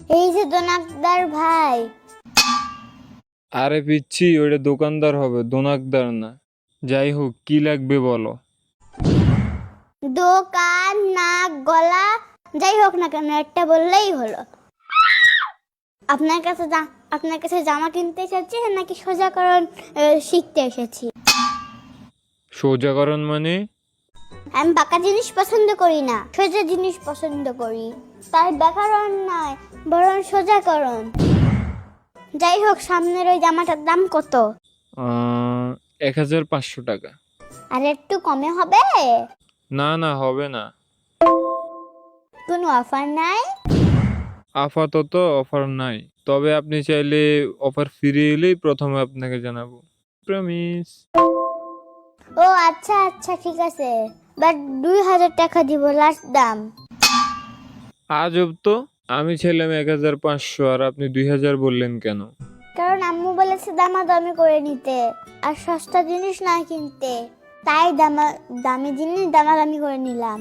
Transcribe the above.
এই যে দোনাকদার ভাই। আরে পিচ্ছি, ওটা দোকানদার হবে, দোনাকদার না। যাই হোক, কি লাগবে বলো। দোকান, নাক, গলা, যাই হোক না কেন একটা বললেই হলো। আপনার কাছে জামা কিনতে এসেছি নাকি সোজাকরণ শিখতে এসেছি? সোজাকরণ মানে? আমি বাঁকা জিনিস পছন্দ করি না, সোজা জিনিস পছন্দ করি। তাই ব্যাকরণ নয়, বরং সোজাকরণ। যাই হোক, সামনের ওই জামাটার দাম কত? 1500 টাকা। আর একটু কমে হবে? না না, হবে না। কোনো অফার নাই? আপাতত অফার নাই, তবে আপনি চাইলে অফার ফিরে এলেই প্রথমে আপনাকে জানাবো। প্রমিস। ও আচ্ছা আচ্ছা, ঠিক আছে, বাট 2000 টাকা দিব, লাস্ট দাম। আজব তো, আমি ছিলাম 1500 আর আপনি 2000 বললেন কেন? কারণ আম্মু বলেছে দামাদামি করে নিতে, আর সস্তা জিনিস না কিনতে, তাই দামি জিনিস দামাদামি করে নিলাম।